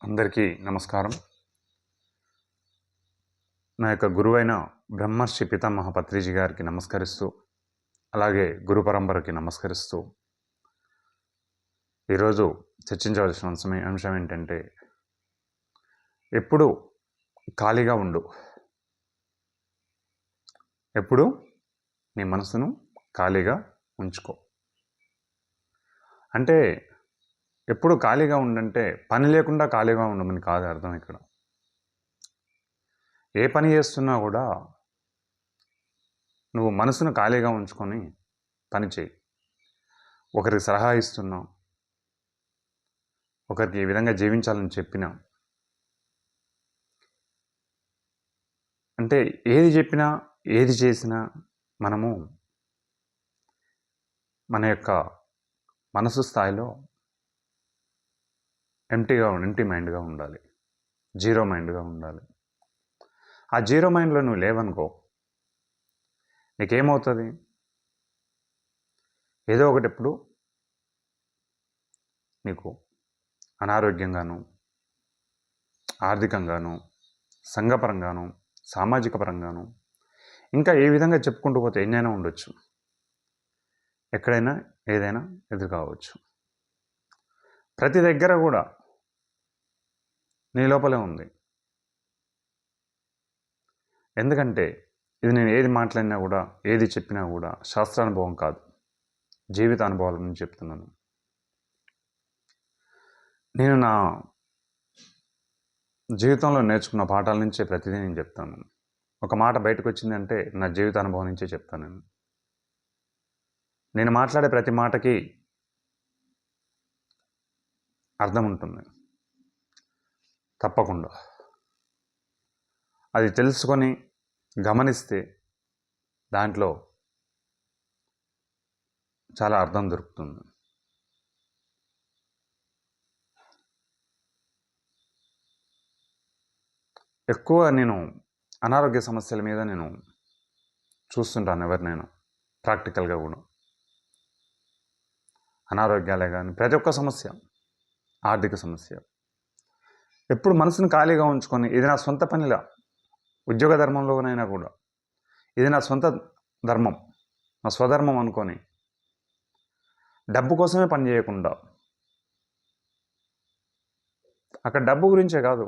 అందరికీ నమస్కారం. నా యొక్క గురువైన బ్రహ్మర్షి పితామహ పత్రిజీ గారికి నమస్కరిస్తూ, అలాగే గురు పరంపరకి నమస్కరిస్తూ, ఈరోజు చర్చించవలసిన అంశం ఏంటంటే, ఎప్పుడు ఖాళీగా ఉండు. ఎప్పుడు నీ మనసును ఖాళీగా ఉంచుకో. అంటే ఎప్పుడు ఖాళీగా ఉండంటే పని లేకుండా ఖాళీగా ఉండమని కాదు అర్థం. ఇక్కడ ఏ పని చేస్తున్నా కూడా నువ్వు మనసును ఖాళీగా ఉంచుకొని పని చేయి. ఒకరికి సలహా ఇస్తున్నావు, ఒకరికి ఈ విధంగా జీవించాలని చెప్పినా, అంటే ఏది చెప్పినా ఏది చేసినా మనము మన యొక్క మనసు స్థాయిలో ఎంటీ మైండ్గా ఉండాలి, జీరో మైండ్గా ఉండాలి. ఆ జీరో మైండ్లో నువ్వు లేవనుకో, నీకేమవుతుంది? ఏదో ఒకటి ఎప్పుడు నీకు అనారోగ్యంగాను, ఆర్థికంగాను, సంఘపరంగాను, సామాజిక పరంగాను, ఇంకా ఏ విధంగా చెప్పుకుంటూ పోతే ఎన్నైనా ఉండొచ్చు. ఎక్కడైనా ఏదైనా ఎదురు కావచ్చు. ప్రతి దగ్గర కూడా నీ లోపలే ఉంది. ఎందుకంటే ఇది నేను ఏది మాట్లాడినా కూడా, ఏది చెప్పినా కూడా శాస్త్రానుభవం కాదు, జీవిత అనుభవాల నుంచి చెప్తున్నాను. నేను నా జీవితంలో నేర్చుకున్న పాఠాల నుంచే ప్రతిదీ నేను చెప్తాను. ఒక మాట బయటకు వచ్చిందంటే నా జీవిత అనుభవం నుంచే చెప్తాను. నేను మాట్లాడే ప్రతి మాటకి అర్థం ఉంటుంది తప్పకుండా. అది తెలుసుకొని గమనిస్తే దాంట్లో చాలా అర్థం దొరుకుతుంది. ఎక్కువ నేను అనారోగ్య సమస్యల మీద నేను చూస్తుంటాను ఎవరినైనా ప్రాక్టికల్గా కూడా. అనారోగ్యాలే కానీ ప్రతి ఒక్క సమస్య, ఆర్థిక సమస్య, ఎప్పుడు మనసును ఖాళీగా ఉంచుకొని ఇది నా సొంత పనిలా, ఉద్యోగ ధర్మంలోనైనా కూడా ఇది నా సొంత ధర్మం, నా స్వధర్మం అనుకొని డబ్బు కోసమే పని చేయకుండా, అక్కడ డబ్బు గురించే కాదు,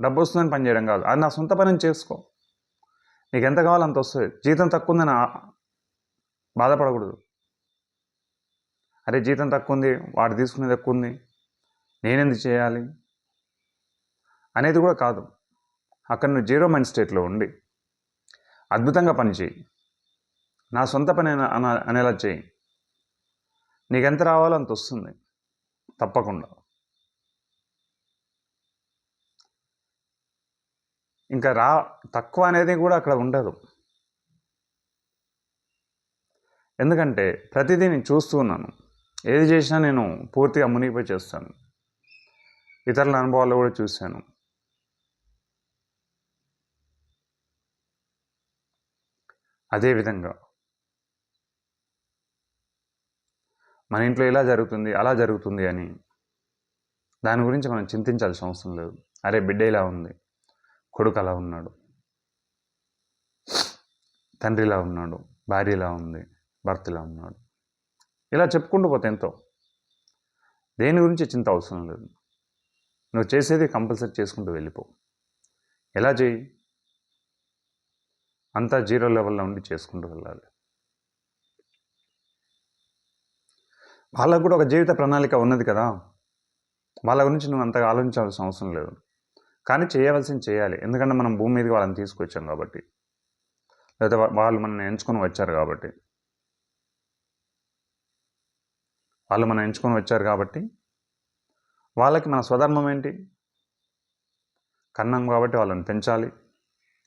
డబ్బు వస్తుందని పని చేయడం కాదు, అది నా సొంత పనిని చేసుకో. నీకు ఎంత కావాలో అంత వస్తుంది. జీతం తక్కువ ఉందని బాధపడకూడదు. అరే జీతం తక్కువ ఉంది, వాడు తీసుకునేది ఎక్కువ ఉంది, నేనెందుకు చేయాలి అనేది కూడా కాదు. అక్కడ నువ్వు జీరో మైండ్ స్టేట్లో ఉండి అద్భుతంగా పని చేయి. నా సొంత పని అనేలా చేయి. నీకు ఎంత రావాలో అంత వస్తుంది తప్పకుండా. ఇంకా తక్కువ అనేది కూడా అక్కడ ఉండదు. ఎందుకంటే ప్రతిదీ నేను చూస్తూ ఉన్నాను. ఏది చేసినా నేను పూర్తిగా మునిగిపోయి చేస్తాను. ఇతరుల అనుభవాలు కూడా చూశాను. అదేవిధంగా మన ఇంట్లో ఇలా జరుగుతుంది, అలా జరుగుతుంది అని దాని గురించి మనం చింతించాల్సిన అవసరం లేదు. అరే బిడ్డ ఇలా ఉంది, కొడుకు అలా ఉన్నాడు, తండ్రి ఇలా ఉన్నాడు, భార్య ఇలా ఉంది, భర్త ఇలా ఉన్నాడు, ఇలా చెప్పుకుంటూ పోతే ఎంతో. దేని గురించి చింత అవసరం లేదు. నువ్వు చేసేది కంపల్సరీ చేసుకుంటూ వెళ్ళిపో. ఎలా చేయి? అంతా జీరో లెవెల్లో ఉండి చేసుకుంటూ వెళ్ళాలి. వాళ్ళకు కూడా ఒక జీవిత ప్రణాళిక ఉన్నది కదా, వాళ్ళ గురించి నువ్వు అంతగా ఆలోచించాల్సిన అవసరం లేదు. కానీ చేయవలసింది చేయాలి. ఎందుకంటే మనం భూమి మీదకి వాళ్ళని తీసుకొచ్చాం కాబట్టి, లేదా వాళ్ళు మనల్ని ఎంచుకొని వచ్చారు కాబట్టి, వాళ్ళకి మన స్వధర్మం ఏంటి? కన్నాం కాబట్టి వాళ్ళని పెంచాలి,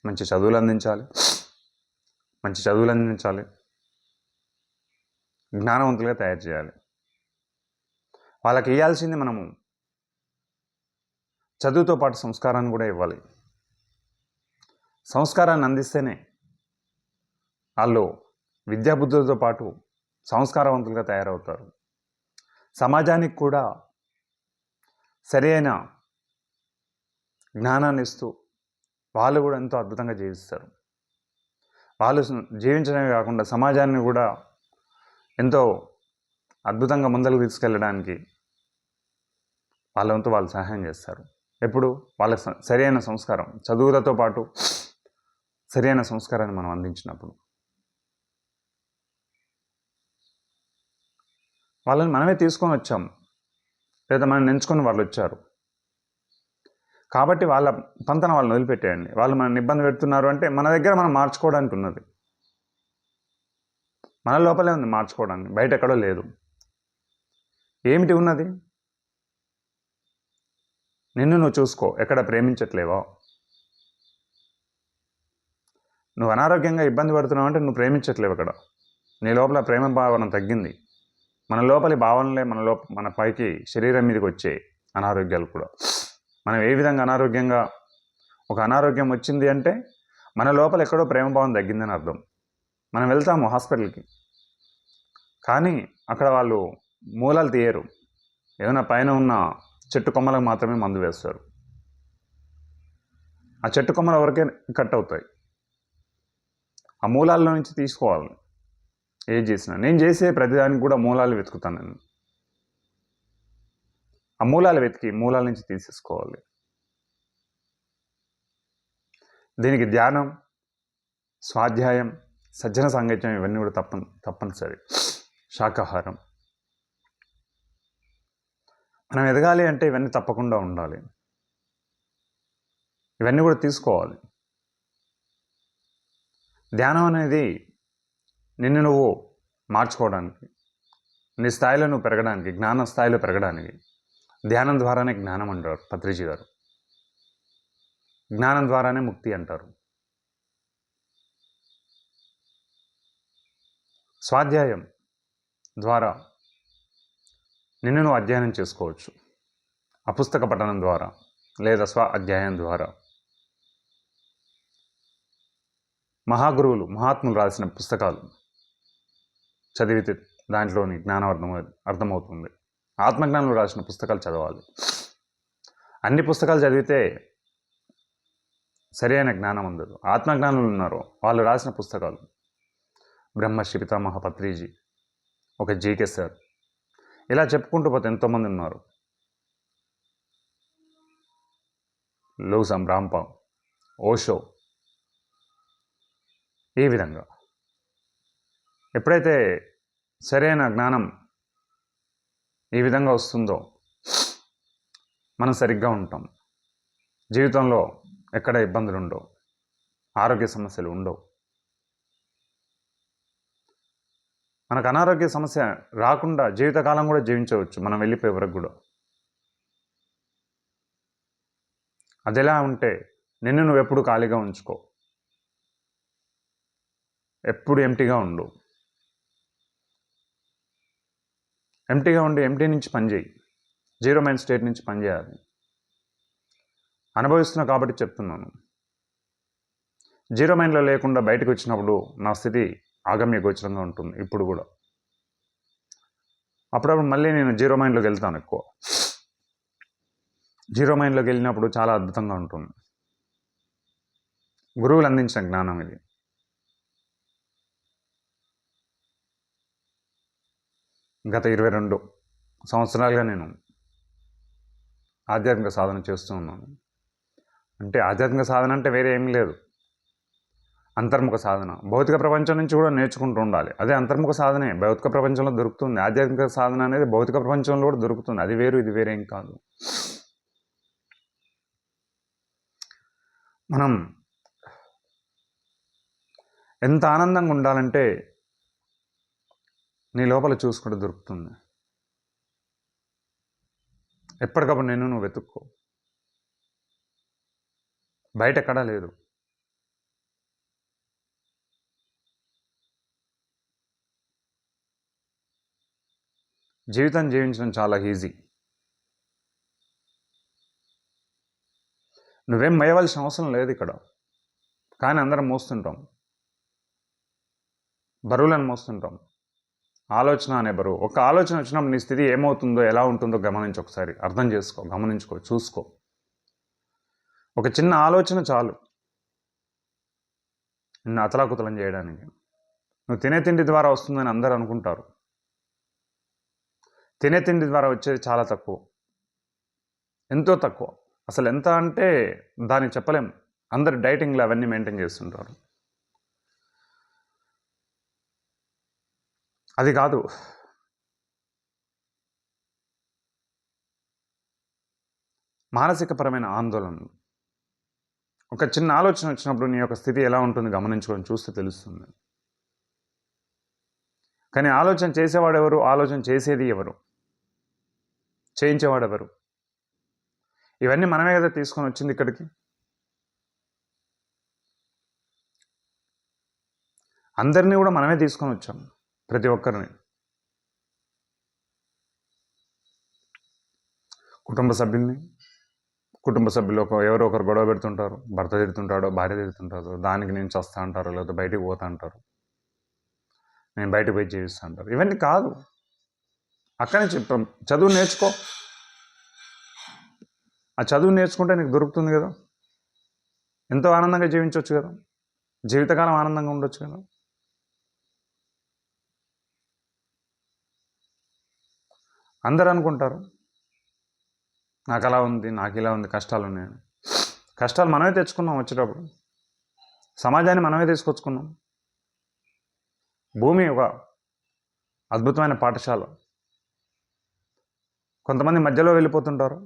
మంచి చదువులు అందించాలి, జ్ఞానవంతులుగా తయారు చేయాలి. వాళ్ళకి ఇవ్వాల్సింది మనము చదువుతో పాటు సంస్కారాన్ని కూడా ఇవ్వాలి. సంస్కారాన్ని అందిస్తేనే వాళ్ళు విద్యాబుద్ధులతో పాటు సంస్కారవంతులుగా తయారవుతారు. సమాజానికి కూడా సరైన జ్ఞానాన్ని ఇస్తూ వాళ్ళు కూడా ఎంతో అద్భుతంగా జీవిస్తారు. వాళ్ళు జీవించడమే కాకుండా సమాజాన్ని కూడా ఎంతో అద్భుతంగా ముందరకు తీసుకెళ్ళడానికి వాళ్ళ వంతు వాళ్ళు సహాయం చేస్తారు. ఎప్పుడు వాళ్ళ సరైన సంస్కారం, చదువులతో పాటు సరైన సంస్కారాన్ని మనం అందించినప్పుడు. వాళ్ళని మనమే తీసుకొని వచ్చాము, లేదా మనం ఎంచుకొని వాళ్ళు వచ్చారు. కాబట్టి వాళ్ళ పంతన వాళ్ళని వదిలిపెట్టేయండి. వాళ్ళు మనల్ని ఇబ్బంది పెడుతున్నారు అంటే మన దగ్గర మనం మార్చుకోవడానికి ఉన్నది, మన లోపలే ఉంది మార్చుకోవడానికి, బయట ఎక్కడో లేదు. ఏమిటి ఉన్నది? నిన్ను నువ్వు చూసుకో. ఎక్కడ ప్రేమించట్లేవో, నువ్వు అనారోగ్యంగా ఇబ్బంది పడుతున్నావు అంటే నువ్వు ప్రేమించట్లేవు. అక్కడ నీ లోపల ప్రేమ భావన తగ్గింది. మన లోపలి భావనలే మన పైకి శరీరం మీదకి వచ్చే అనారోగ్యాలు కూడా. మనం ఏ విధంగా అనారోగ్యంగా, ఒక అనారోగ్యం వచ్చింది అంటే మన లోపల ఎక్కడో ప్రేమభావం తగ్గిందని అర్థం. మనం వెళ్తాము హాస్పిటల్కి, కానీ అక్కడ వాళ్ళు మూలాలు తీయరు. ఏదైనా పైన ఉన్న చెట్టు కొమ్మలకు మాత్రమే మందు వేస్తారు. ఆ చెట్టు కొమ్మల వరకే కట్ అవుతాయి. ఆ మూలాల్లో నుంచి తీసుకోవాలి. ఏది చేసినా నేను చేసే ప్రతిదానికి కూడా మూలాలు వెతుకుతాను. నేను ఆ మూలాలు వెతికి మూలాల నుంచి తీసేసుకోవాలి. దీనికి ధ్యానం, స్వాధ్యాయం, సజ్జన సాంగత్యం ఇవన్నీ కూడా తప్పనిసరి. శాకాహారం. మనం ఎదగాలి అంటే ఇవన్నీ తప్పకుండా ఉండాలి. ఇవన్నీ కూడా తీసుకోవాలి. ధ్యానం అనేది నిన్ను నువ్వు మార్చుకోవడానికి, నీ స్థాయిలో నువ్వు పెరగడానికి, జ్ఞాన స్థాయిలో పెరగడానికి. ధ్యానం ద్వారానే జ్ఞానం అంటారు పత్రిజీ గారు. జ్ఞానం ద్వారానే ముక్తి అంటారు. స్వాధ్యాయం ద్వారా నిన్ను నువ్వు అధ్యయనం చేసుకోవచ్చు. అపుస్తక పఠనం ద్వారా లేదా స్వ అధ్యాయం ద్వారా. మహాగురువులు, మహాత్ములు రాసిన పుస్తకాలు చదివితే దాంట్లోని జ్ఞానం అర్థమవుతుంది. ఆత్మజ్ఞానులు రాసిన పుస్తకాలు చదవాలి. అన్ని పుస్తకాలు చదివితే సరైన జ్ఞానం అందదు. ఆత్మజ్ఞానులు ఉన్నారు, వాళ్ళు రాసిన పుస్తకాలు. బ్రహ్మశ్రీ పితామహ పత్రిజీ, ఒక జీకే సార్, ఇలా చెప్పుకుంటూ పోతే ఎంతోమంది ఉన్నారు. లూసం రాంపాం, ఓషో. ఈ విధంగా ఎప్పుడైతే సరైన జ్ఞానం ఈ విధంగా వస్తుందో మనం సరిగ్గా ఉంటాం. జీవితంలో ఎక్కడ ఇబ్బందులు ఉండవు, ఆరోగ్య సమస్యలు ఉండవు. మనకు అనారోగ్య సమస్య రాకుండా జీవితకాలం కూడా జీవించవచ్చు మనం వెళ్ళిపోయే వరకు కూడా. అది ఎలా ఉంటే నిన్ను నువ్వు ఎప్పుడు ఖాళీగా ఉంచుకో, ఎప్పుడు ఎంటీగా ఉండు. ఎంటీగా ఉండి ఎంటీ నుంచి పనిచేయి. జీరో మైండ్ స్టేట్ నుంచి పనిచేయాలి. అనుభవిస్తున్నా కాబట్టి చెప్తున్నాను. జీరో మైండ్లో లేకుండా బయటకు వచ్చినప్పుడు నా స్థితి ఆగమ్య గోచరంగా ఉంటుంది. ఇప్పుడు కూడా అప్పుడప్పుడు మళ్ళీ నేను జీరో మైండ్లోకి వెళ్తాను. ఎక్కువ జీరో మైండ్లోకి వెళ్ళినప్పుడు చాలా అద్భుతంగా ఉంటుంది. గురువులు అందించిన జ్ఞానం ఇది. గత 22 సంవత్సరాలుగా నేను ఆధ్యాత్మిక సాధన చేస్తూ ఉన్నాను. అంటే ఆధ్యాత్మిక సాధన అంటే వేరే ఏమీ లేదు, అంతర్ముఖ సాధన. భౌతిక ప్రపంచం నుంచి కూడా నేర్చుకుంటూ ఉండాలి. అదే అంతర్ముఖ సాధనే భౌతిక ప్రపంచంలో దొరుకుతుంది. ఆధ్యాత్మిక సాధన అనేది భౌతిక ప్రపంచంలో కూడా దొరుకుతుంది. అది వేరు, ఇది వేరే ఏం కాదు. మనం ఎంత ఆనందంగా ఉండాలంటే నీ లోపల చూసుకుంటూ దొరుకుతుంది. ఎప్పటికప్పుడు నేను నువ్వు వెతుక్కో, బయట ఎక్కడా లేదు. జీవితం జీవించడం చాలా ఈజీ. నువ్వేం మోయవలసిన అవసరం లేదు ఇక్కడ. కానీ అందరం మోస్తుంటాం, బరువులను మోస్తుంటాం. ఆలోచన అనే బరువు. ఒక ఆలోచన వచ్చినప్పుడు నీ స్థితి ఏమవుతుందో, ఎలా ఉంటుందో గమనించి ఒకసారి అర్థం చేసుకో, గమనించుకో, చూసుకో. ఒక చిన్న ఆలోచన చాలు నిన్ను అతలాకుతలం చేయడానికి. నువ్వు తినే తిండి ద్వారా వస్తుందని అందరూ అనుకుంటారు. తినే తిండి ద్వారా వచ్చేది చాలా తక్కువ, ఎంతో తక్కువ. అసలు ఎంత అంటే దాన్ని చెప్పలేం. అందరు డైటింగ్లు అవన్నీ మెయింటైన్ చేస్తుంటారు. అది కాదు. మానసికపరమైన ఆందోళనలు. ఒక చిన్న ఆలోచన వచ్చినప్పుడు నీ యొక్క స్థితి ఎలా ఉంటుంది గమనించుకొని చూస్తే తెలుస్తుంది. కానీ ఆలోచన చేసేవాడెవరు? ఆలోచన చేసేది ఎవరు? చేయించేవాడెవరు? ఇవన్నీ మనమే కదా తీసుకొని వచ్చింది ఇక్కడికి. అందరినీ కూడా మనమే తీసుకొని వచ్చాం, ప్రతి ఒక్కరిని. కుటుంబ సభ్యులు ఎవరో ఒకరు గొడవ పెడుతుంటారు. భర్త తిడుతుంటాడో, భార్య తిడుతుంటారో, దానికి నేను చస్తా అంటారు, లేకపోతే బయటికి పోతా అంటారు, నేను బయటకు పోయి జీవిస్తా అంటారు. ఇవన్నీ కాదు. అక్కడే చెప్తాం, చదువు నేర్చుకో. ఆ చదువు నేర్చుకుంటే నీకు దొరుకుతుంది కదా, ఎంతో ఆనందంగా జీవించవచ్చు కదా, జీవితకాలం ఆనందంగా ఉండొచ్చు కదా. అందరు అనుకుంటారు నాకు అలా ఉంది, నాకు ఇలా ఉంది, కష్టాలు ఉన్నాయని. కష్టాలు మనమే తెచ్చుకున్నాం వచ్చేటప్పుడు. సమాజాన్ని మనమే తీసుకొచ్చుకున్నాం. భూమి ఒక అద్భుతమైన పాఠశాల. కొంతమంది మధ్యలో వెళ్ళిపోతుంటారు,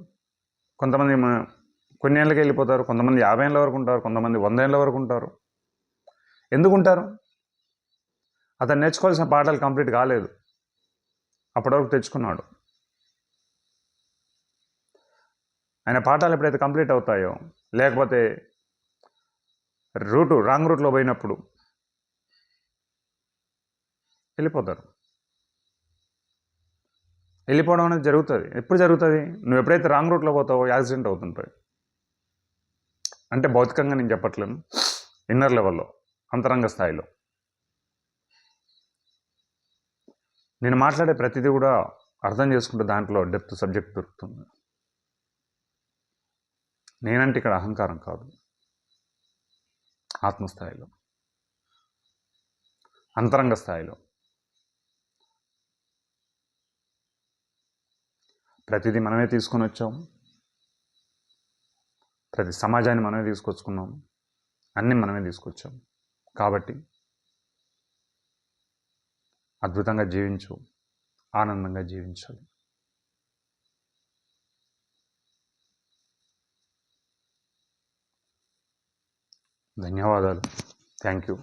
కొంతమంది కొన్ని ఏళ్ళకి వెళ్ళిపోతారు, కొంతమంది 50 ఏళ్ళ వరకు ఉంటారు, కొంతమంది 100 ఏళ్ళ వరకు ఉంటారు. ఎందుకుంటారు? అతను నేర్చుకోవాల్సిన పాఠాలు కంప్లీట్ కాలేదు, అప్పటివరకు తెచ్చుకున్నాడు. ఆయన పాఠాలు ఎప్పుడైతే కంప్లీట్ అవుతాయో, లేకపోతే రాంగ్ రూట్లో పోయినప్పుడు వెళ్ళిపోతారు. వెళ్ళిపోవడం అనేది జరుగుతుంది. ఎప్పుడు జరుగుతుంది? నువ్వు ఎప్పుడైతే రాంగ్ రూట్లో పోతావో యాక్సిడెంట్ అవుతుంటాయి. అంటే భౌతికంగా నేను చెప్పట్లేను, ఇన్నర్ లెవెల్లో, అంతరంగ స్థాయిలో. నేను మాట్లాడే ప్రతిదీ కూడా అర్థం చేసుకుంటే దాంట్లో డెప్త్ సబ్జెక్ట్ దొరుకుతుంది. నేనంటే ఇక్కడ అహంకారం కాదు, ఆత్మస్థాయిలో, అంతరంగ స్థాయిలో ప్రతిదీ మనమే తీసుకొని వచ్చాం. ప్రతి సమాజాన్ని మనమే తీసుకొచ్చుకున్నాం, అన్నీ మనమే తీసుకొచ్చాం. కాబట్టి అద్భుతంగా జీవించు, ఆనందంగా జీవించాలి. ధన్యవాదాలు. Thank you.